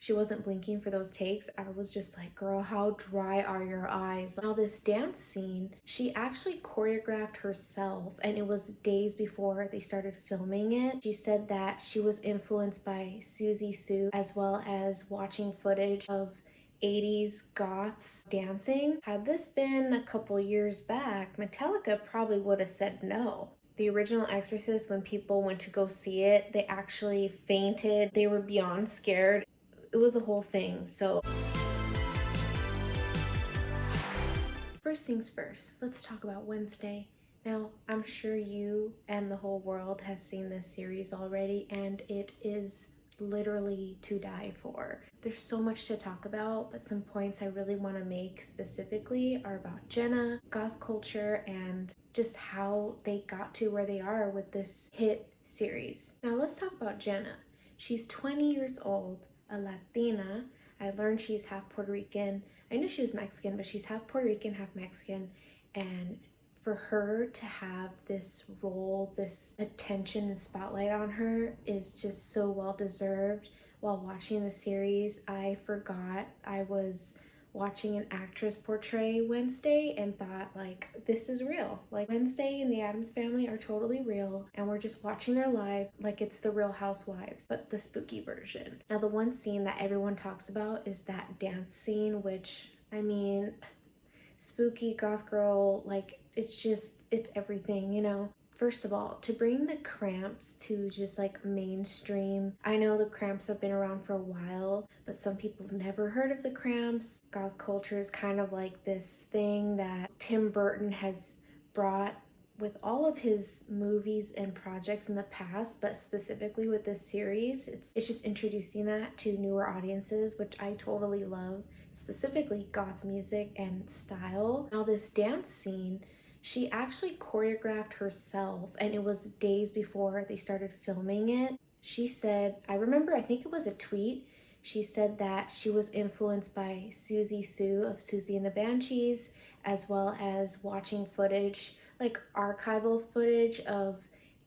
she wasn't blinking for those takes. I was just like, girl, how dry are your eyes? Now this dance scene, she actually choreographed herself, and it was days before they started filming it. She said that she was influenced by Susie Sue, as well as watching footage of 80s goths dancing. Had this been a couple years back, Metallica probably would have said no. The original Exorcist, when people went to go see it, they actually fainted. They were beyond scared. It was a whole thing. So first things first, let's talk about Wednesday. Now, I'm sure you and the whole world has seen this series already, and it is literally to die for. There's so much to talk about, but some points I really want to make specifically are about Jenna, goth culture, and just how they got to where they are with this hit series. Now let's talk about Jenna. She's 20 years old, a Latina. I learned she's half Puerto Rican. I knew she was Mexican, but she's half Puerto Rican, half Mexican, and for her to have this role, this attention and spotlight on her is just so well deserved. While watching the series, I forgot I was watching an actress portray Wednesday and thought, like, this is real. Like, Wednesday and the Addams Family are totally real, and we're just watching their lives like it's the Real Housewives, but the spooky version. Now, the one scene that everyone talks about is that dance scene, which, I mean, spooky goth girl, like, it's everything, you know. First of all, to bring the Cramps to just like mainstream, I know the Cramps have been around for a while, but some people have never heard of the Cramps. Goth culture is kind of like this thing that Tim Burton has brought with all of his movies and projects in the past, but specifically with this series, it's just introducing that to newer audiences, which I totally love, specifically goth music and style. Now this dance scene, she actually choreographed herself, and it was days before they started filming it. She said, I remember, I think it was a tweet, she said that she was influenced by Susie Sue of Susie and the Banshees, as well as watching footage, like archival footage of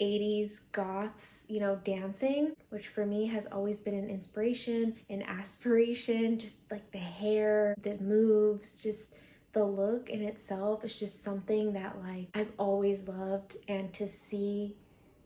80s goths, you know, dancing, which for me has always been an inspiration, an aspiration, just like the hair, the moves, just the look in itself is just something that like I've always loved. And to see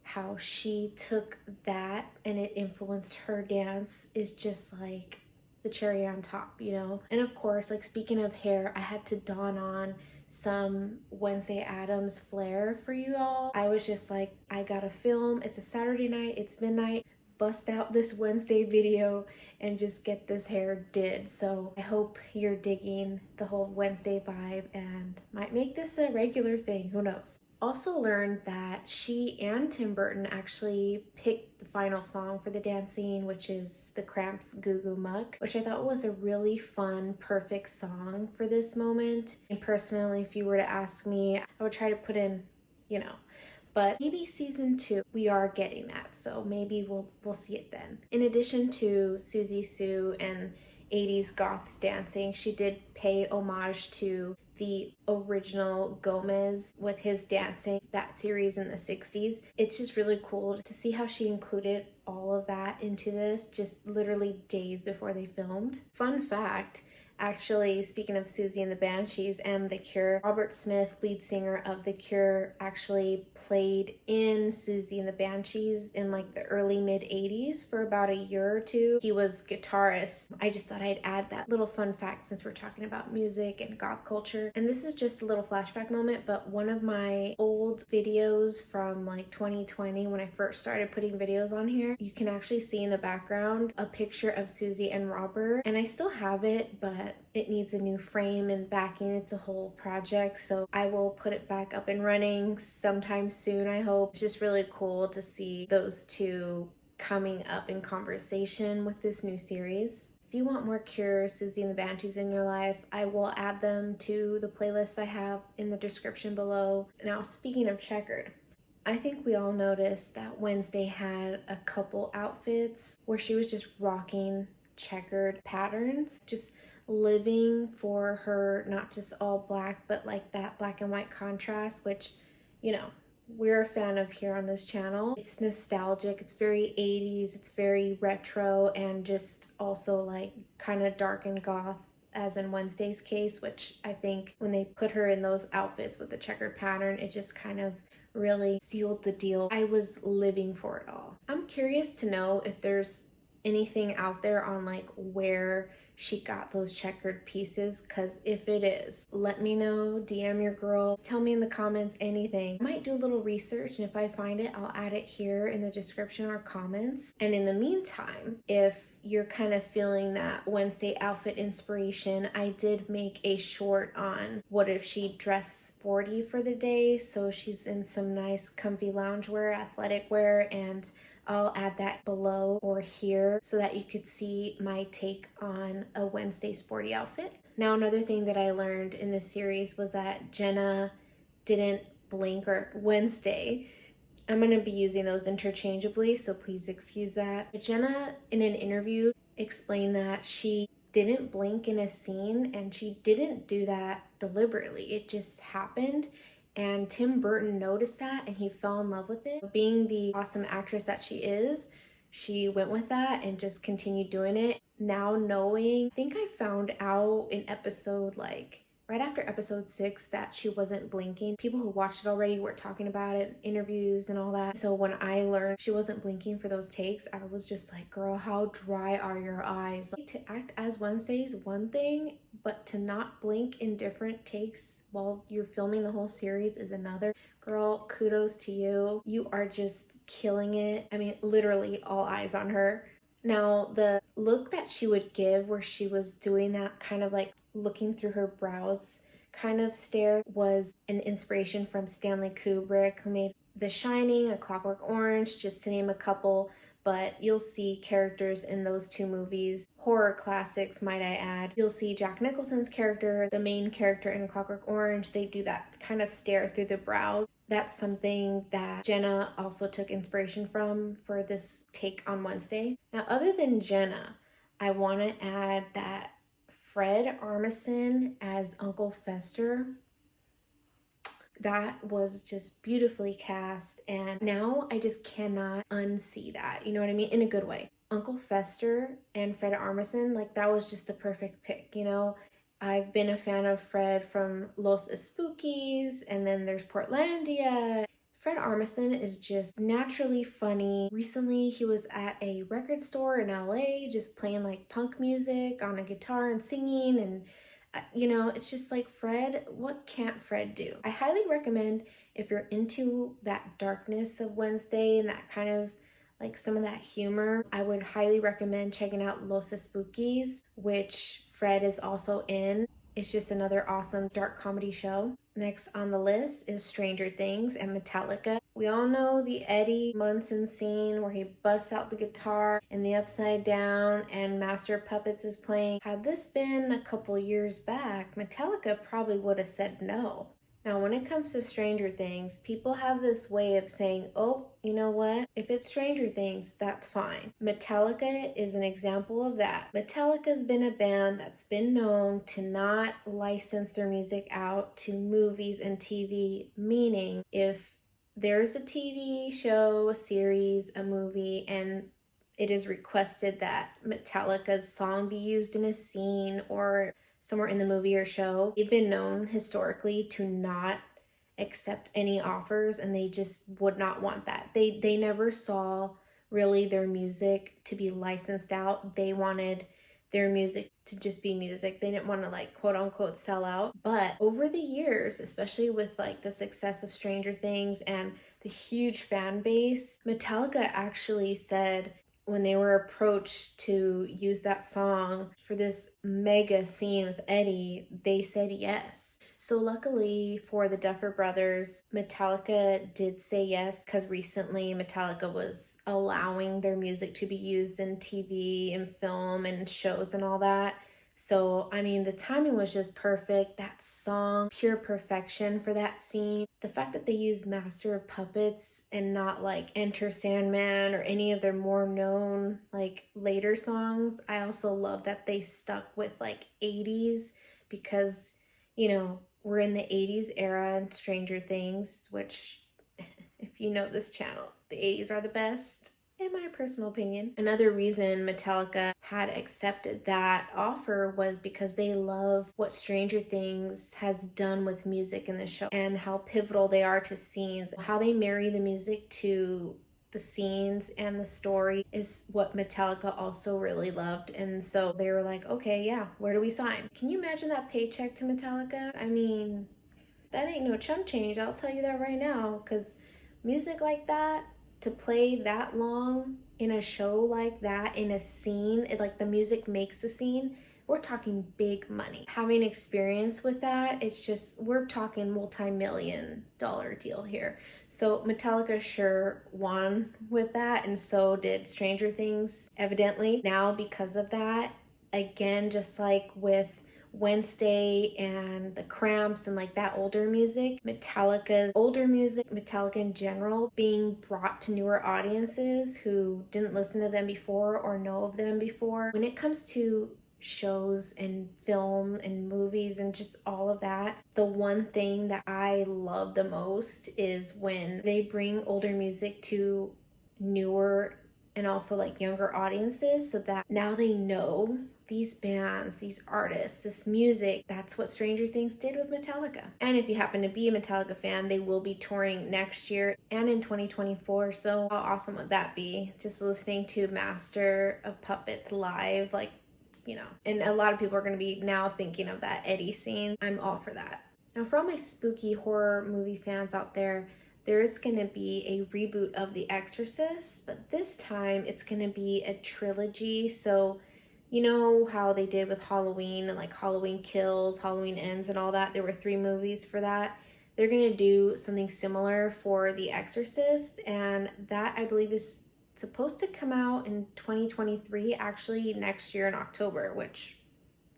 how she took that and it influenced her dance is just like the cherry on top, you know. And of course, like, speaking of hair, I had to don on some Wednesday Addams flair for you all. I was just like, I gotta film. It's a Saturday night, it's midnight, bust out this Wednesday video and just get this hair did. So I hope you're digging the whole Wednesday vibe and might make this a regular thing, who knows. Also learned that she and Tim Burton actually picked the final song for the dance scene, which is the Cramps' Goo Goo Muck, which I thought was a really fun, perfect song for this moment. And personally, if you were to ask me, I would try to put in, you know, but maybe season 2 we are getting that, so maybe we'll see it then. In addition to Susie Sue and 80s goths dancing, she did pay homage to the original Gomez with his dancing, that series in the 60s. It's just really cool to see how she included all of that into this, just literally days before they filmed. Fun fact, actually, speaking of Susie and the Banshees and The Cure, Robert Smith, lead singer of The Cure, actually played in Susie and the Banshees in like the early mid 80s for about a year or two. He was guitarist. I just thought I'd add that little fun fact since we're talking about music and goth culture. And this is just a little flashback moment, but one of my old videos from like 2020 when I first started putting videos on here, you can actually see in the background a picture of Susie and Robert, and I still have it, but it needs a new frame and backing. It's a whole project, so I will put it back up and running sometime soon, I hope. It's just really cool to see those two coming up in conversation with this new series. If you want more Cure, Susie and the Banshees in your life, I will add them to the playlist I have in the description below. Now, speaking of checkered, I think we all noticed that Wednesday had a couple outfits where she was just rocking checkered patterns, just living for her, not just all black, but like that black and white contrast, which, you know, we're a fan of here on this channel. It's nostalgic, it's very 80s, it's very retro, and just also like kind of dark and goth, as in Wednesday's case, which I think when they put her in those outfits with the checkered pattern, it just kind of really sealed the deal. I was living for it all. I'm curious to know if there's anything out there on like where she got those checkered pieces, because if it is, let me know. DM your girl, tell me in the comments anything. I might do a little research, and if I find it, I'll add it here in the description or comments. And in the meantime, if you're kind of feeling that Wednesday outfit inspiration, I did make a short on what if she dressed sporty for the day. So she's in some nice comfy loungewear, athletic wear, and I'll add that below or here so that you could see my take on a Wednesday sporty outfit. Now, another thing that I learned in this series was that Jenna didn't blink, or Wednesday. I'm going to be using those interchangeably, so please excuse that. Jenna, in an interview, explained that she didn't blink in a scene, and she didn't do that deliberately. It just happened. And Tim Burton noticed that and he fell in love with it. Being the awesome actress that she is, she went with that and just continued doing it. Now knowing, I think I found out in episode like right after episode 6 that she wasn't blinking. People who watched it already were talking about it, interviews and all that. So when I learned she wasn't blinking for those takes, I was just like, girl, how dry are your eyes? Like, to act as Wednesday is one thing, but to not blink in different takes while you're filming the whole series is another. Girl, kudos to you. You are just killing it. I mean, literally all eyes on her. Now, the look that she would give where she was doing that kind of like looking through her brows kind of stare was an inspiration from Stanley Kubrick, who made The Shining, A Clockwork Orange, just to name a couple. But you'll see characters in those two movies, horror classics, might I add. You'll see Jack Nicholson's character, the main character in A Clockwork Orange. They do that kind of stare through the brows. That's something that Jenna also took inspiration from for this take on Wednesday. Now, other than Jenna, I want to add that Fred Armisen as Uncle Fester, that was just beautifully cast, and now I just cannot unsee that, you know what I mean, in a good way. Uncle Fester and Fred Armisen, like that was just the perfect pick, you know. I've been a fan of Fred from Los Spookies, and then there's Portlandia. Fred Armisen is just naturally funny. Recently, he was at a record store in LA just playing like punk music on a guitar and singing, and you know, it's just like, Fred, what can't Fred do? I highly recommend, if you're into that darkness of Wednesday and that kind of like some of that humor, I would highly recommend checking out Los Spookies, which Fred is also in. It's just another awesome dark comedy show. Next on the list is Stranger Things and Metallica. We all know the Eddie Munson scene where he busts out the guitar in the Upside Down and Master of Puppets is playing. Had this been a couple years back, Metallica probably would have said no. Now, when it comes to Stranger Things, people have this way of saying, oh, you know what? If it's Stranger Things, that's fine. Metallica is an example of that. Metallica's been a band that's been known to not license their music out to movies and TV, meaning if there's a TV show, a series, a movie, and it is requested that Metallica's song be used in a scene or somewhere in the movie or show, they've been known historically to not accept any offers, and they just would not want that. They never saw really their music to be licensed out. They wanted their music to just be music. They didn't want to like quote unquote sell out. But over the years, especially with like the success of Stranger Things and the huge fan base, Metallica actually said, when they were approached to use that song for this mega scene with Eddie, they said yes. So luckily for the Duffer Brothers, Metallica did say yes, because recently Metallica was allowing their music to be used in TV and film and shows and all that. So, I mean, the timing was just perfect. That song, pure perfection for that scene. The fact that they used Master of Puppets and not like Enter Sandman or any of their more known like later songs. I also love that they stuck with like 80s, because, you know, we're in the 80s era in Stranger Things, which if you know this channel. The 80s are the best, in my personal opinion. Another reason Metallica had accepted that offer was because they love what Stranger Things has done with music in the show and how pivotal they are to scenes. How they marry the music to the scenes and the story is what Metallica also really loved. And so they were like, okay, yeah, where do we sign? Can you imagine that paycheck to Metallica? I mean, that ain't no chump change, I'll tell you that right now, because music like that, to play that long in a show like that, in a scene, like the music makes the scene, we're talking big money. Having experience with that, it's just, we're talking multi-million-dollar deal here. So Metallica sure won with that, and so did Stranger Things, evidently. Now, because of that, again, just like with Wednesday and the Cramps and like that older music, Metallica's older music, Metallica in general, being brought to newer audiences who didn't listen to them before or know of them before. When it comes to shows and film and movies and just all of that, the one thing that I love the most is when they bring older music to newer and also like younger audiences, so that now they know these bands, these artists, this music. That's what Stranger Things did with Metallica. And if you happen to be a Metallica fan, they will be touring next year and in 2024. So how awesome would that be? Just listening to Master of Puppets live, like, you know. And a lot of people are going to be now thinking of that Eddie scene. I'm all for that. Now, for all my spooky horror movie fans out there, there's going to be a reboot of The Exorcist, but this time it's going to be a trilogy. So you know how they did with Halloween and like Halloween Kills, Halloween Ends and all that? There were 3 movies for that. They're going to do something similar for The Exorcist, and that I believe is supposed to come out in 2023, actually next year in October, which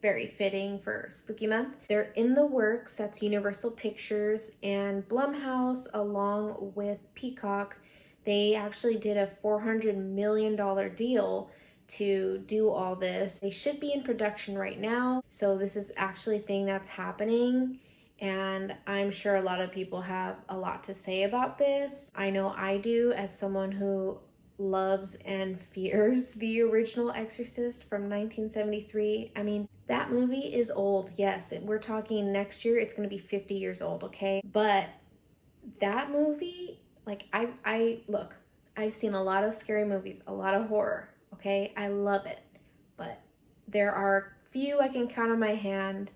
very fitting for spooky month. They're in the works. That's Universal Pictures and Blumhouse along with Peacock. They actually did a $400 million deal to do all this. They should be in production right now. So this is actually a thing that's happening. And I'm sure a lot of people have a lot to say about this. I know I do, as someone who loves and fears the original Exorcist from 1973. I mean, that movie is old, yes. We're talking next year, it's going to be 50 years old, okay? But that movie, like, I look, I've seen a lot of scary movies, a lot of horror, okay? I love it. But there are few I can count on my hand,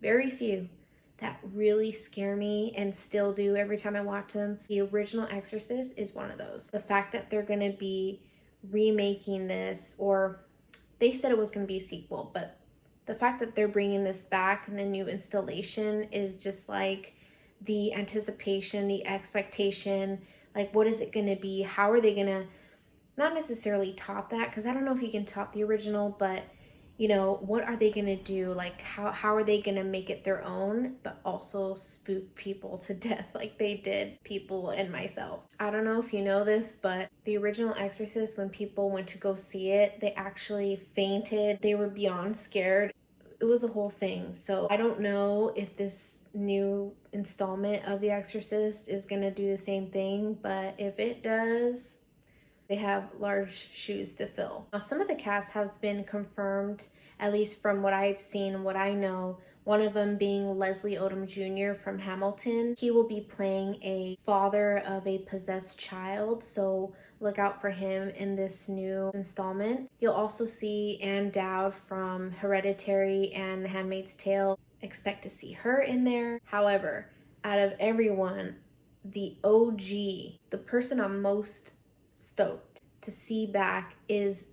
very few, that really scare me and still do every time I watch them. The original Exorcist is one of those. The fact that they're gonna be remaking this, or they said it was gonna be a sequel, but the fact that they're bringing this back in a new installation is just like the anticipation, the expectation, like what is it gonna be? How are they gonna, not necessarily top that, because I don't know if you can top the original, but you know, what are they gonna do? Like, how are they gonna make it their own, but also spook people to death like they did people and myself? I don't know if you know this, but the original Exorcist, when people went to go see it, they actually fainted. They were beyond scared. It was a whole thing. So I don't know if this new installment of The Exorcist is gonna do the same thing, but if it does, they have large shoes to fill. Now, some of the cast has been confirmed, at least from what I've seen, what I know. One of them being Leslie Odom Jr. from Hamilton. He will be playing a father of a possessed child, so look out for him in this new installment. You'll also see Anne Dowd from Hereditary and The Handmaid's Tale. Expect to see her in there. However, out of everyone, the OG, the person I'm most stoked to see back is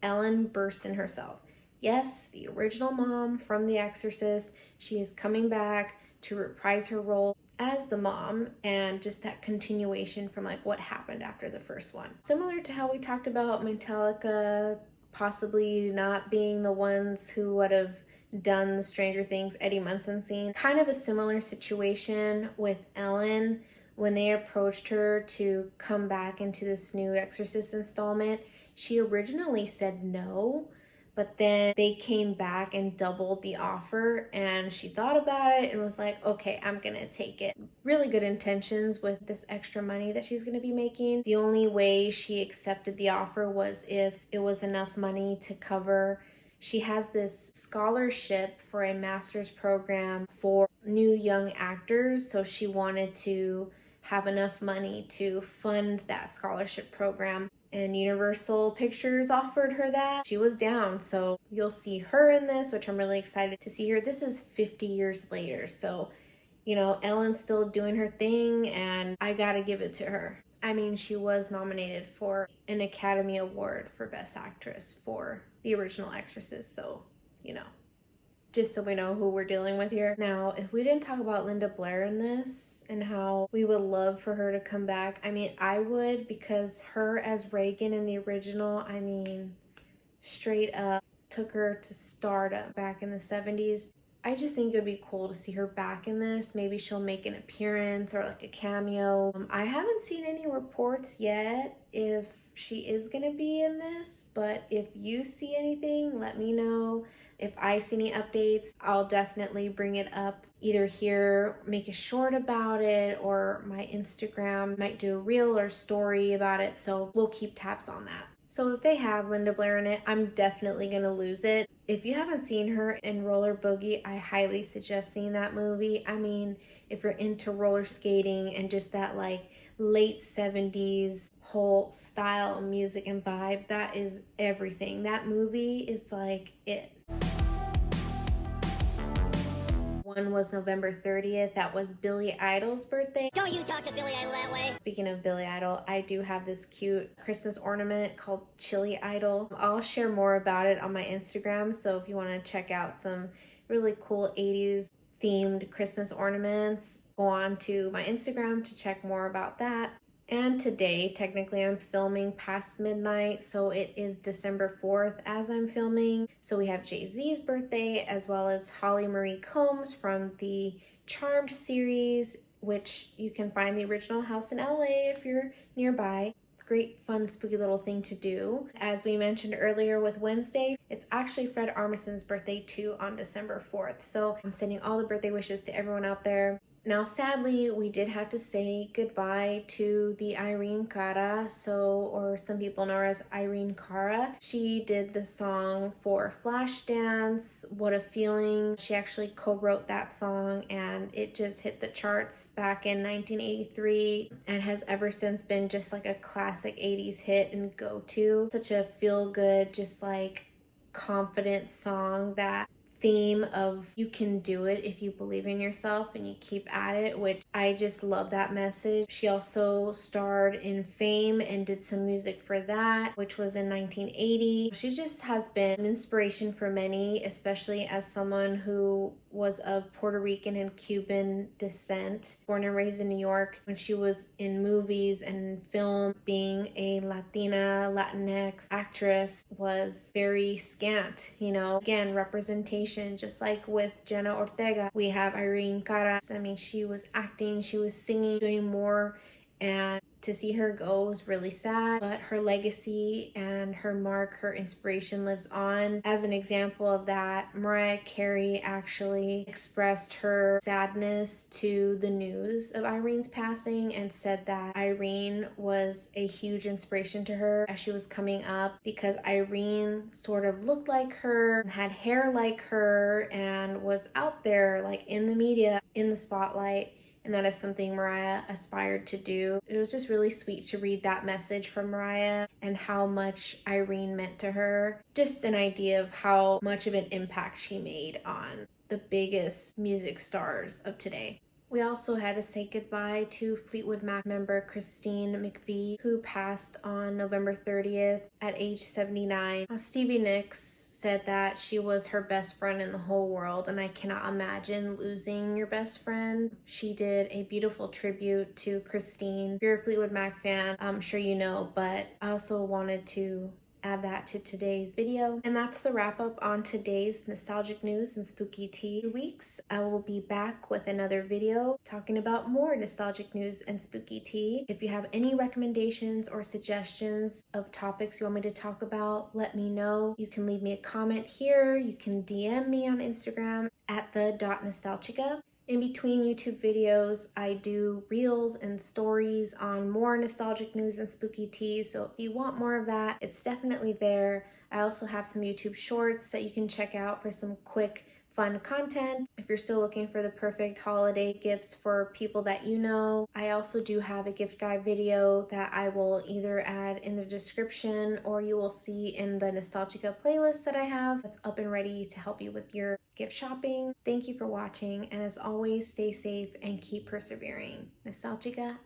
Ellen Burstyn herself. Yes, the original mom from The Exorcist. She is coming back to reprise her role as the mom, and just that continuation from like what happened after the first one. Similar to how we talked about Metallica possibly not being the ones who would have done the Stranger Things Eddie Munson scene. Kind of a similar situation with Ellen. When they approached her to come back into this new Exorcist installment, she originally said no, But then they came back and doubled the offer, and she thought about it and was like, okay, I'm gonna take it. Really good intentions with this extra money that she's gonna be making. The only way she accepted the offer was if it was enough money to cover. She has this scholarship for a master's program for new young actors, so she wanted to have enough money to fund that scholarship program. And Universal Pictures offered her that. She was down, so you'll see her in this, which I'm really excited to see her. This is 50 years later, so Ellen's still doing her thing, and I gotta give it to her. I mean, she was nominated for an Academy Award for Best Actress for the original Exorcist, so, just so we know who we're dealing with here. Now, if we didn't talk about Linda Blair in this and how we would love for her to come back, I mean, I would, because her as Reagan in the original, I mean, straight up took her to stardom back in the 70s. I just think it would be cool to see her back in this. Maybe she'll make an appearance or like a cameo. I haven't seen any reports yet if she is going to be in this, but if you see anything, let me know. If I see any updates, I'll definitely bring it up either here, make a short about it, or my Instagram might do a reel or story about it. So we'll keep tabs on that. So if they have Linda Blair in it, I'm definitely going to lose it. If you haven't seen her in Roller Boogie, I highly suggest seeing that movie. I mean, if you're into roller skating and just that like late 70s whole style, music, and vibe, that is everything. That movie is like it. One was November 30th. That was Billy Idol's birthday. Don't you talk to Billy Idol that way. Speaking of Billy Idol, I do have this cute Christmas ornament called Chili Idol. I'll share more about it on my Instagram, so if you want to check out some really cool 80s themed Christmas ornaments, go on to my Instagram to check more about that. And today, technically, I'm filming past midnight, so it is December 4th as I'm filming. So we have Jay-Z's birthday, as well as Holly Marie Combs from the Charmed series, which you can find the original house in LA if you're nearby. Great, fun, spooky little thing to do. As we mentioned earlier with Wednesday, it's actually Fred Armisen's birthday too on December 4th. So I'm sending all the birthday wishes to everyone out there. Now, sadly, we did have to say goodbye to the Irene Cara, or some people know her as Irene Cara. She did the song for Flashdance, What a Feeling. She actually co-wrote that song, and it just hit the charts back in 1983 and has ever since been just like a classic 80s hit and go-to. Such a feel-good, just like confident song. That theme of you can do it if you believe in yourself and you keep at it, which I just love that message. She also starred in Fame and did some music for that, which was in 1980. She just has been an inspiration for many, especially as someone who was of Puerto Rican and Cuban descent, born and raised in New York. When she was in movies and film, being a Latinx actress was very scant, again, representation, just like with Jenna Ortega. We have Irene Cara. I mean, she was acting, she was singing, doing more, and to see her go was really sad, but her legacy and her mark, her inspiration lives on. As an example of that, Mariah Carey actually expressed her sadness to the news of Irene's passing and said that Irene was a huge inspiration to her as she was coming up, because Irene sort of looked like her, had hair like her, and was out there like in the media, in the spotlight. And that is something Mariah aspired to do. It was just really sweet to read that message from Mariah and how much Irene meant to her. Just an idea of how much of an impact she made on the biggest music stars of today. We also had to say goodbye to Fleetwood Mac member Christine McVie, who passed on November 30th at age 79. Stevie Nicks said that she was her best friend in the whole world, and I cannot imagine losing your best friend. She did a beautiful tribute to Christine. If you're a Fleetwood Mac fan, I'm sure you know, but I also wanted to add that to today's video. And that's the wrap up on today's nostalgic news and spooky tea weeks. I will be back with another video talking about more nostalgic news and spooky tea. If you have any recommendations or suggestions of topics you want me to talk about, let me know. You can leave me a comment here. You can DM me on Instagram at the.nostalchica. In between YouTube videos, I do reels and stories on more nostalgic news and spooky tea, so if you want more of that, it's definitely there. I also have some YouTube shorts that you can check out for some quick, fun content. If you're still looking for the perfect holiday gifts for people that you know, I also do have a gift guide video that I will either add in the description or you will see in the Nostalgica playlist that I have that's up and ready to help you with your gift shopping. Thank you for watching, and as always, stay safe and keep persevering. Nostalgica